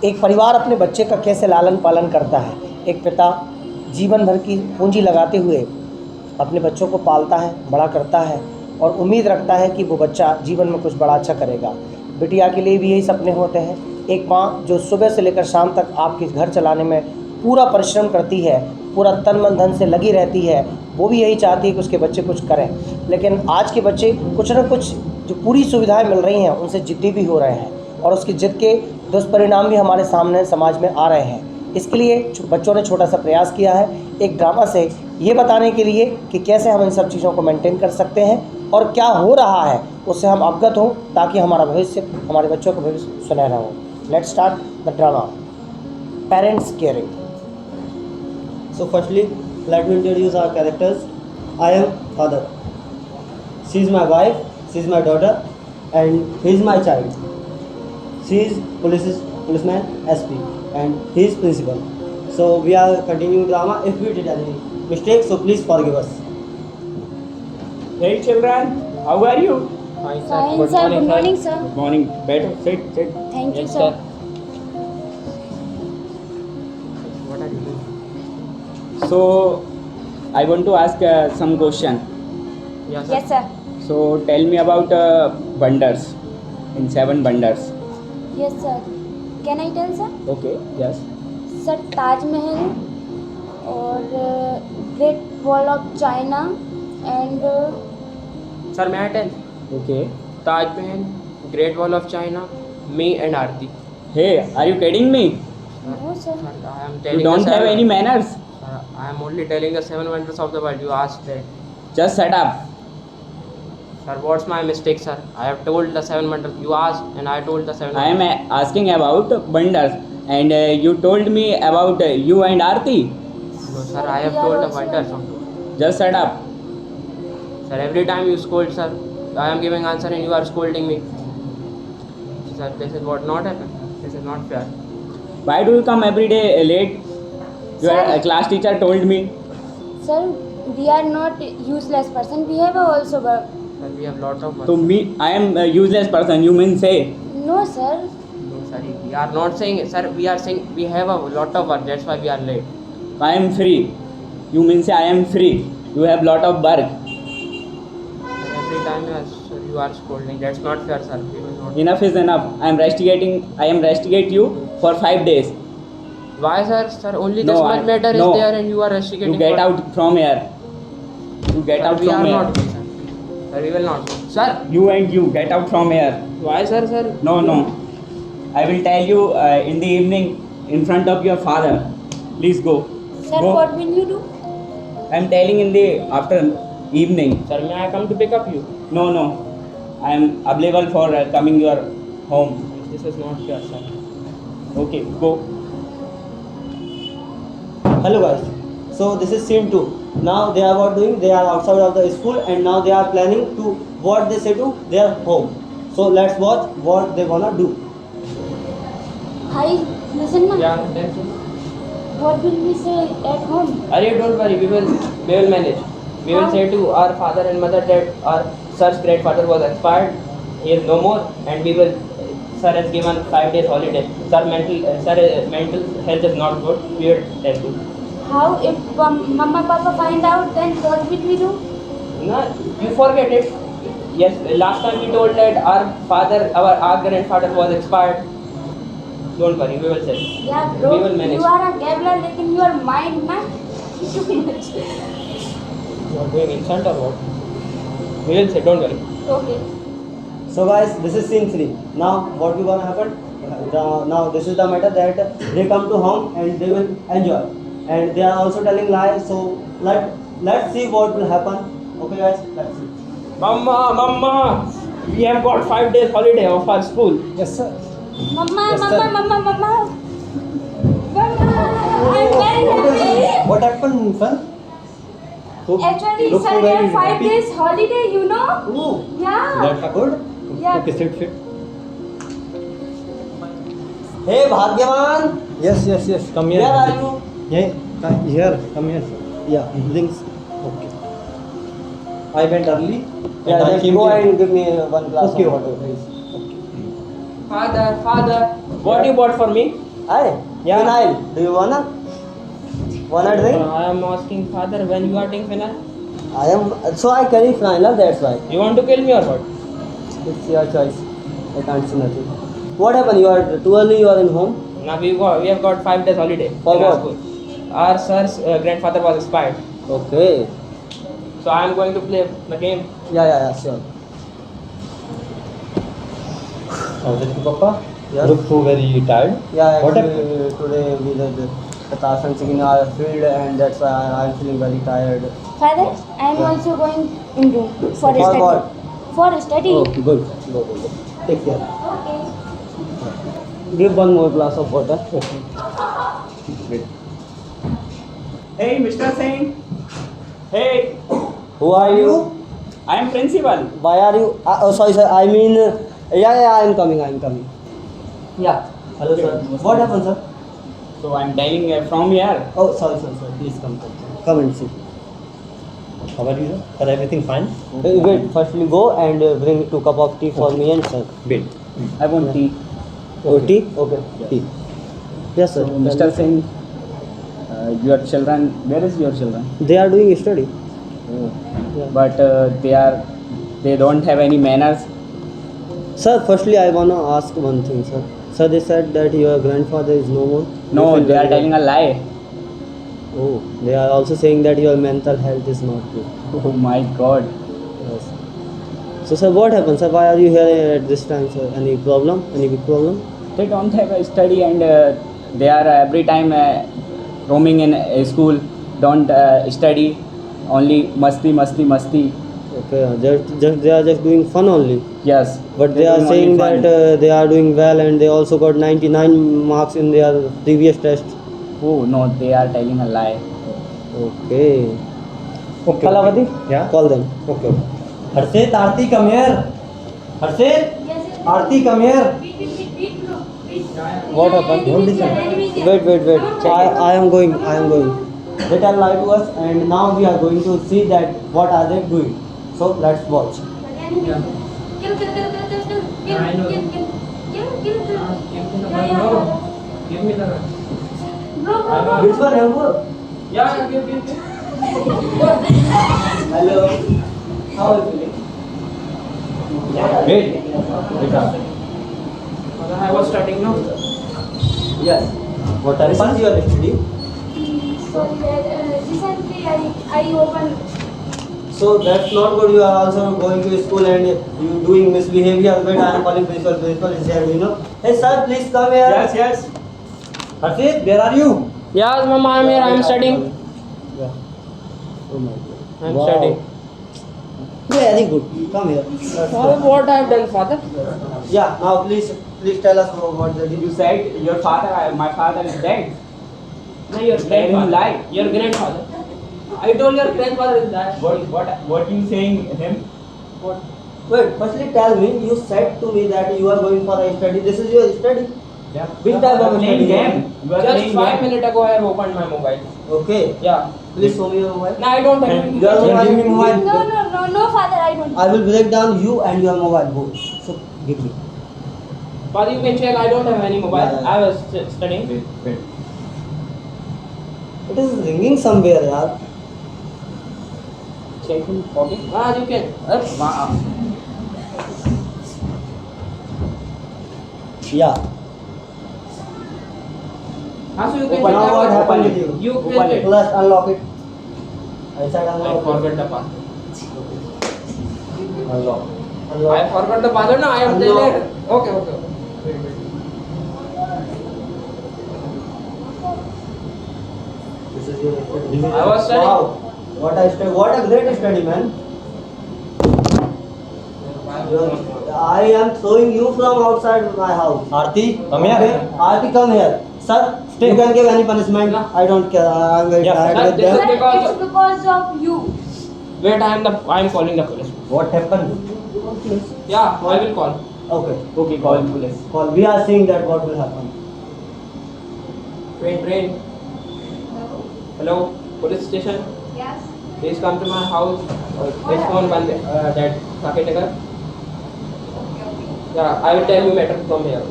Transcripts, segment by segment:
एक परिवार अपने बच्चे का कैसे लालन पालन करता है। एक पिता जीवन भर की पूंजी लगाते हुए अपने बच्चों को पालता है, बड़ा करता है और उम्मीद रखता है कि वो बच्चा जीवन में कुछ बड़ा अच्छा करेगा। बिटिया के लिए भी यही सपने होते हैं। एक माँ जो सुबह से लेकर शाम तक आपके घर चलाने में पूरा परिश्रम करती है, पूरा तन मन धन से लगी रहती है, वो भी यही चाहती है कि उसके बच्चे कुछ करें। लेकिन आज के बच्चे कुछ ना कुछ जो पूरी सुविधाएं मिल रही हैं उनसे ज़िद्दी भी हो रहे हैं और उसकी ज़िद के दुष्परिणाम भी हमारे सामने समाज में आ रहे हैं। इसके लिए बच्चों ने छोटा सा प्रयास किया है एक ड्रामा से ये बताने के लिए कि कैसे हम इन सब चीज़ों को मेंटेन कर सकते हैं और क्या हो रहा है उससे हम अवगत हों, ताकि हमारा भविष्य, हमारे बच्चों का भविष्य सुनहरा हो। Let's start the drama parents caring. So firstly, let me introduce our characters. I am father. She is my wife, she is my daughter, and he is my child. She is policeman SP, and he is principal. So we are continuing drama. If we did any mistake, so please forgive us. Hey children, how are you? Fine, sir. Good morning, sir. Good morning. Better sit. Thank you, Yes, sir. What are you doing? So, I want to ask some question. Yes, sir. So, tell me about wonders in 7 wonders. Yes, sir. Can I tell, sir? Okay. Yes. Sir, Taj Mahal और Great Wall of China and Sir, may I tell? Okay. Taj Mahal, Great Wall of China, me and Aarti. Hey, are you kidding me? no, sir. Sir, I am You telling don't the have seven, any manners. Sir, I am only telling the 7 wonders of the world. You asked that. Just shut up. Sir, what's my mistake, sir? I have told the 7 wonders. You asked and I told the 7 I am wonders. asking about wonders, and you told me about you and Aarti. No, sir, I have We are told the also wonders. wonders. Just shut up. Sir, every time you scold, sir, I am giving answer and you are scolding me. Sir, this is what not happen. This is not fair. Why do you come every day late? Your Sir. class teacher told me. Sir, we are not useless person. We have also work. Sir, we have lot of work. To me, I am a useless person. You mean say? No, sir. No, sir, we are not saying it. Sir, we are saying we have a lot of work. That's why we are late. I am free. You mean say I am free. You have lot of work. Sir, every time you are scolding. That's not fair, sir. We will not. Enough is enough. I am restigate you for 5 days. Why, sir? Sir, only No, this much matter no. is there and you are restricting. You get for- out from here. You get Sir, out we from are here. not going, sir. Sir, we will not go. Sir, You and you get out from here. why, sir? No. I will tell you in the evening in front of your father. Please go. Sir, Go. what will you do? I am telling in the after evening. Sir, may I come to pick up you? No. I am available for coming your home. This is not fair, sir. Okay, go. Hello guys. So this is scene 2. Now they are what doing? They are outside of the school and now they are planning to what they say to their home. So let's watch what they wanna do. Hi, listen na. Yeah, thank you. What will we say at home? Arey, don't worry. We will manage. We will How? say to our father and mother that our sir's grandfather was expired. He is no more, and we will. Sir has given 5 days holiday. Mental health is not good. We will tell you. How if Mama Papa find out, then what will we do? No, you forget it. Yes, last time we told that our grandfather was expired. Don't worry, we will say. Yeah, bro. We will manage. You are a gambler, lekin your mind na. You are doing insult or what? We will say, don't worry. Okay. So guys, this is scene 3. Now what will gonna happen? Now this is the matter that they come to home and they will enjoy. And they are also telling lies. So let's see what will happen. Okay guys, let's see. Mama, we have got 5 days holiday of our school. Yes sir. Mama, Yes, sir. Mama. I'm very happy. What happened, son? So, Actually, look so sir, we very have 5 happy. days holiday, you know? Oh, Yeah. that's good. Yeah. Okay, sit. Hey, Bhagyavan. Yes. Come here. Where are you? Yeah, here. Come here. Yeah, links. Okay. I went early. And Yeah, I just came go here. and give me one glass Okay, of okay. water, please. Father, what you bought for me? Aye. Yeah. Phenyl. Do you wanna drink? I am asking father when you are taking phenyl. I am. So I carry phenyl. That's why. You want to kill me or what? It's your choice. I can't see nothing. What happened? You are too early. You are in home. Now we have got 5 days holiday For in our what? school. Our sir's grandfather was expired, Okay. so I am going to play the game. Yeah. Sure. How's it, Papa? Yes. Look so very tired. Yeah. What Actually, today we did the task fencing in our field, and that's why I am feeling very tired. Father, I am also going in room for For study. what? For study. Oh, good. Go. Take care. Okay. Give one more glass of water. Hey, Mr. Singh. Hey, Who are you? I am principal. Why are you? Oh, sorry, sir. I mean, yeah. I am coming. Yeah. Hello, sir. What happened, sir? So I'm telling from here. Oh, sorry, sir. Please come. Come and sit. How are you, sir? Are everything fine? Wait. Firstly, go and bring 2 cup of tea for me and sir. Wait. I want tea. Oh, tea? Okay. Tea. Yes, sir. So, Mr. Singh, your children, where is your children? They are doing study. But they don't have any manners. Sir, firstly, I wanna ask one thing, sir. Sir, they said that your grandfather is no more. No, they are telling a lie. Oh, they are also saying that your mental health is not good. Oh my God. Yes. So, sir, what happened, sir? Why are you here at this time, sir? Any problem? Any big problem? They don't have a study and they are every time roaming in a school. Don't study. Only masti. Okay, they are just doing fun only. Yes. But they are doing saying only fun. that they are doing well and they also got 99 marks in their previous test. Oh no, they are telling a lie. Okay. Okay. Kalavati? Yeah. Call them. Okay. Harshit, Aarti, come here. Harshit, Yes, Aarti, come here. What happened? Don't listen. Wait. I am going. They tell lie to us and now we are going to see that what are they doing. So let's watch. Kill. I know. Give me the. Bro. Which one, Helmut? Yeah, give. Hello. How are you feeling? Wait. I was studying now. Yes. What This happened? is your study. So recently I opened. So that's not good. You are also going to school and you doing misbehavior. Wait, I am calling principal. Principal is here. You know. Hey sir, please come here. Yes. Harshit, where are you? Yes, Mama, I am here. I am studying. Yeah. Oh my God. I am Wow. studying. Very good. Come here. What I have done, father? Yeah. Now please tell us what the You said your father, my father is dead. No, your Let him lie. Your grandfather. I told your grandfather is that. What you saying him? What? Wait. Firstly, tell me. You said to me that you are going for a study. This is your study. Yeah. Which type of playing study? game? You are Just playing 5 game. minutes ago I have opened my mobile. Okay. Yeah. Please show me your mobile. No, I don't have. And Your Then mobile. give me mobile. No, father, I don't. I will break down you and your mobile both. So give me. Father, you can check. I don't have any mobile. Yeah. I was studying. Wait. It is ringing somewhere, yaar. Check in pocket. You can. Wow. Yeah. So you can Open check. now. What happened with it. you? You Open can it. check. First unlock it. I said I unlock it. forgot the password. Unlock. Unlock. I forgot the password. No, I am Unlock. there. Okay. This is your study. I was studying. Wow. What a study. What a great study, man. I am throwing you from outside my house. Aarti, come Okay? here. Aarti, come here. Sir, you can give any punishment. No. I don't care. I am very Yeah, tired sir, with this them. is- because- It's because of you. Wait, I am calling the police. What happened? Yeah, I will call. Okay. Okay, call police. Call. We are seeing that what will happen. Train. Hello, police station. Yes. Please come to my house. This phone that Saket Nagar. Yeah, I will tell you matter from here.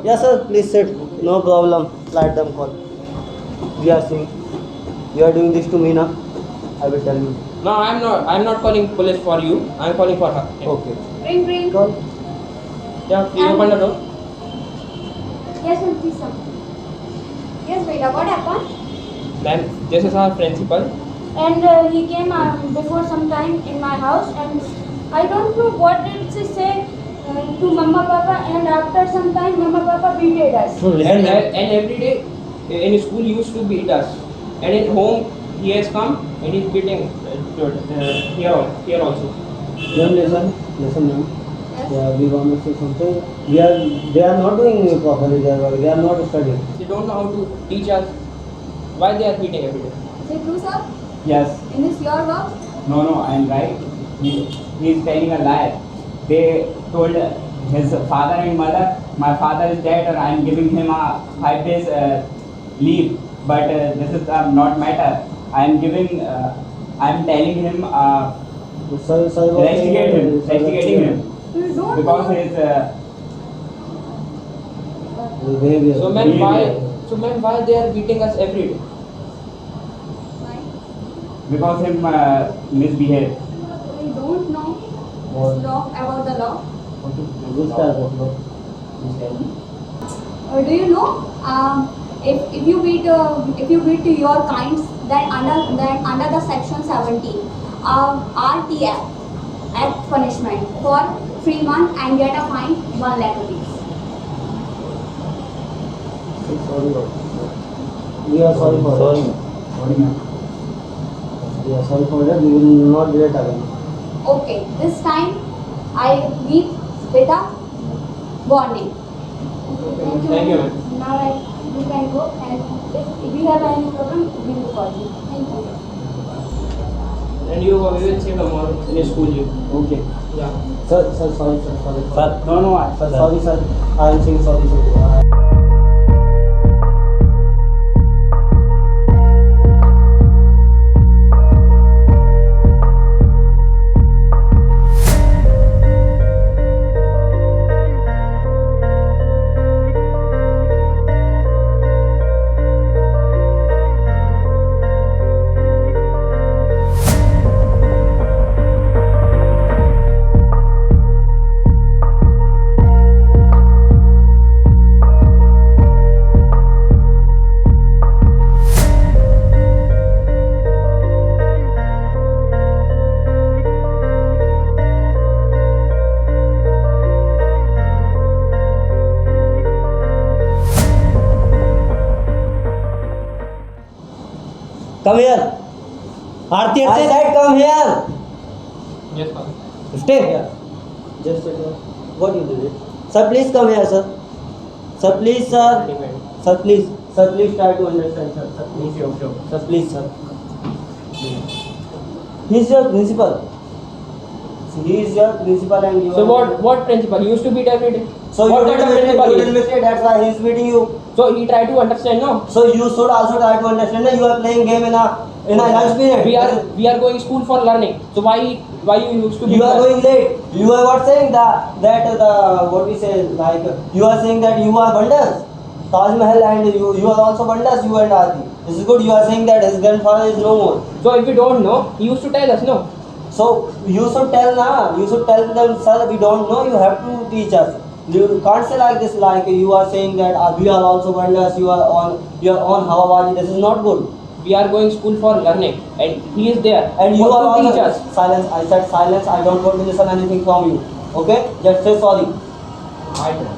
Yes, sir. Please sit. No problem. Let them call. We are seeing. You are doing this to me now. I will tell you. No, I'm not. I'm not calling police for you. I'm calling for her. Okay. Ring, ring. Call. Yeah, please open the door. Yes, ma'am, please come. Yes, beta, what happened? Ma'am, this is our principal. And he came before some time in my house, and I don't know what did she say to Mama Papa, and after some time Mama Papa beat us. And every day in school he used to beat us. And in home he has come and he's beating here also. Ma'am, listen, ma'am. Yes. Yeah, we want to say something. They are not doing properly their work. They are not studying. They don't know how to teach us. Why they are beating every day? Is it true, sir? Yes. In this your work? No, I am right. He is telling a lie. They told his father and mother, my father is dead, or I am giving him a 5 days leave. But this is not matter. I am telling him, investigating him You don't because know. his Behavior. So ma'am, why they are beating us every day? Why? because him misbehave. We don't know this law about the law. Which type of law? Do you know if you beat your kinds, then under the section 17 RTF Act punishment for 3 months and get a fine 1 lakh rupees. Sorry. We are sorry for that. We are sorry for that. We will not do it again. Okay, this time I give beta warning. Thank you, ma'am. Now you can go, and if you have any problem, we will call you. Thank you. And we will see tomorrow in school. Okay. Yeah. Sir, sorry. Sir, no. Sir, sorry, sir. I am saying sorry, sir. Come here. Aarti, I said come here. Yes, father. stay here. Just sit here. What you did it? Sir, please come here, sir. Sir, please, sir. Sir, please. Sir, please try to understand, sir. Sir, please. Sure. Sir, please, sir. He is your principal. He is your principal and you So are... what principal? He used to beat every day. So what you kind of did principal he is? mistake, that's why he is beating you. So he tried to understand, no? So you should also try to understand that you are playing game in a lunch period. We are going school for learning. So why you used to beat You are us? going late. You are not saying that the what we say, like you are saying that you are Bandas, Taj Mahal, and you are also Bandas, you and Aarti. This is good. You are saying that his grandfather is no more. So if we don't know, he used to tell us, no? So you should tell now. You should tell them, sir, we don't know. You have to teach us. You can't say like this, like you are saying that we are also Bandas. You are on Hawawadi. This is not good. We are going school for learning, and he is there. And you What are to also teach us. silence. I said silence. I don't want to listen anything from you. Okay? Just say sorry. I know.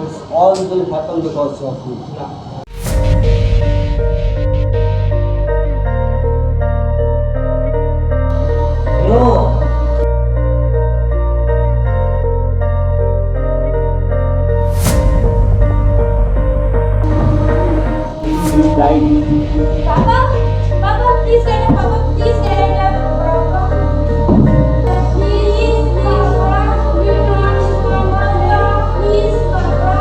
This all will happen because of you. Yeah. No. He died. Papa, please get up, Papa, please get up, Papa. Please, Papa, we want Mama, please, Papa,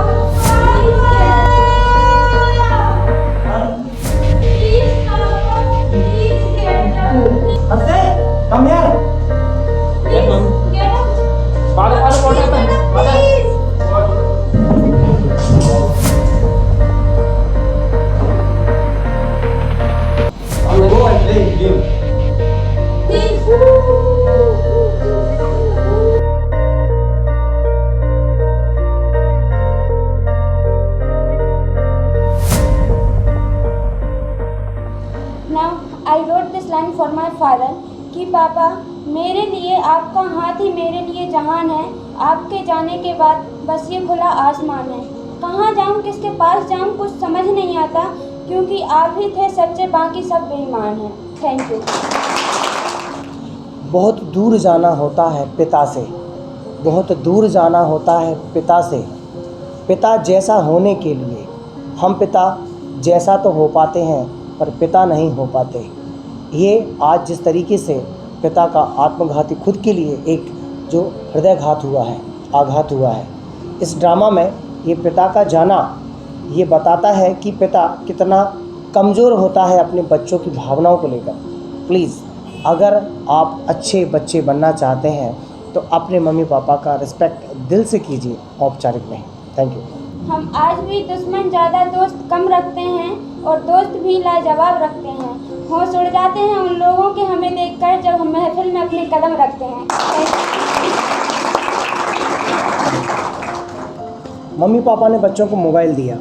please, Papa, please get up, Arshay, come here. Yes, ma'am. get up. Father, what happened? Please. Father. father कि पापा मेरे लिए आपका हाथ ही मेरे लिए जहान है, आपके जाने के बाद बस ये खुला आसमान है। कहाँ जाऊँ किसके पास जाऊँ कुछ समझ नहीं आता, क्योंकि आप ही थे सच्चे बाकी सब बेईमान हैं। Thank you. बहुत दूर जाना होता है पिता से, बहुत दूर जाना होता है पिता से, पिता जैसा होने के लिए। हम पिता जैसा तो हो पाते हैं पर पिता नहीं हो पाते। ये आज जिस तरीके से पिता का आत्मघाती खुद के लिए एक जो हृदयघात हुआ है, आघात हुआ है, इस ड्रामा में ये पिता का जाना ये बताता है कि पिता कितना कमज़ोर होता है अपने बच्चों की भावनाओं को लेकर। प्लीज़ अगर आप अच्छे बच्चे बनना चाहते हैं तो अपने मम्मी पापा का रिस्पेक्ट दिल से कीजिए, औपचारिक नहीं। Thank you. हम आज भी दुश्मन ज़्यादा दोस्त कम रखते हैं और दोस्त भी लाजवाब रखते हैं। होश उड़ जाते हैं उन लोगों के हमें देखकर जब हम महफिल में अपने कदम रखते हैं। मम्मी पापा ने बच्चों को मोबाइल दिया,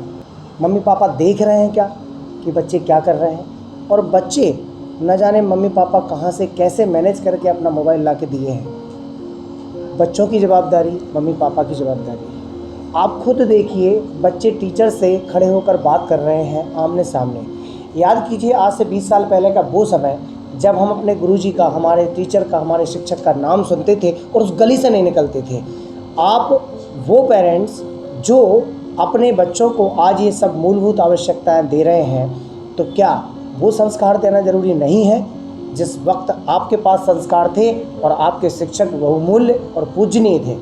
मम्मी पापा देख रहे हैं क्या कि बच्चे क्या कर रहे हैं, और बच्चे न जाने मम्मी पापा कहाँ से कैसे मैनेज करके अपना मोबाइल ला के दिए हैं। बच्चों की जवाबदारी मम्मी पापा की जवाबदारी। आप खुद देखिए, बच्चे टीचर से खड़े होकर बात कर रहे हैं आमने सामने। याद कीजिए आज से 20 साल पहले का वो समय जब हम अपने गुरुजी का, हमारे टीचर का, हमारे शिक्षक का नाम सुनते थे और उस गली से नहीं निकलते थे। आप वो पेरेंट्स जो अपने बच्चों को आज ये सब मूलभूत आवश्यकताएं दे रहे हैं, तो क्या वो संस्कार देना ज़रूरी नहीं है? जिस वक्त आपके पास संस्कार थे और आपके शिक्षक बहुमूल्य और पूजनीय थे,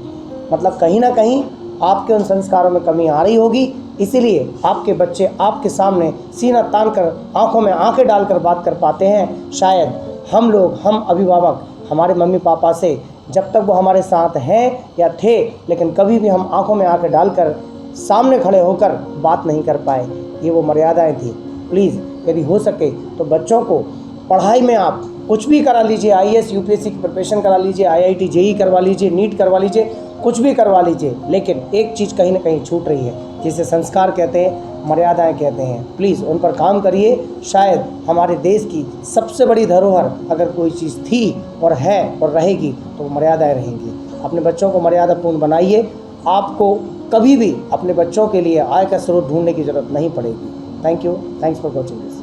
मतलब कहीं ना कहीं आपके उन संस्कारों में कमी आ रही होगी, इसीलिए आपके बच्चे आपके सामने सीना तान कर, आंखों में आंखें डालकर बात कर पाते हैं। शायद हम लोग, हम अभिभावक हमारे मम्मी पापा से जब तक वो हमारे साथ हैं या थे, लेकिन कभी भी हम आंखों में आंखें डालकर सामने खड़े होकर बात नहीं कर पाए। ये वो मर्यादाएं थी। प्लीज़ यदि हो सके तो बच्चों को पढ़ाई में आप कुछ भी करा लीजिए, IAS UPSC की प्रिपरेशन करा लीजिए, IIT JEE करवा लीजिए, नीट करवा लीजिए, कुछ भी करवा लीजिए, लेकिन एक चीज़ कहीं ना कहीं छूट रही है, जिसे संस्कार कहते हैं, मर्यादाएं कहते हैं। प्लीज़ उन पर काम करिए। शायद हमारे देश की सबसे बड़ी धरोहर अगर कोई चीज़ थी और है और रहेगी तो वो मर्यादाएं रहेंगी। अपने बच्चों को मर्यादापूर्ण बनाइए। आपको कभी भी अपने बच्चों के लिए आय का स्रोत ढूंढने की ज़रूरत नहीं पड़ेगी। Thank you. Thanks for watching this.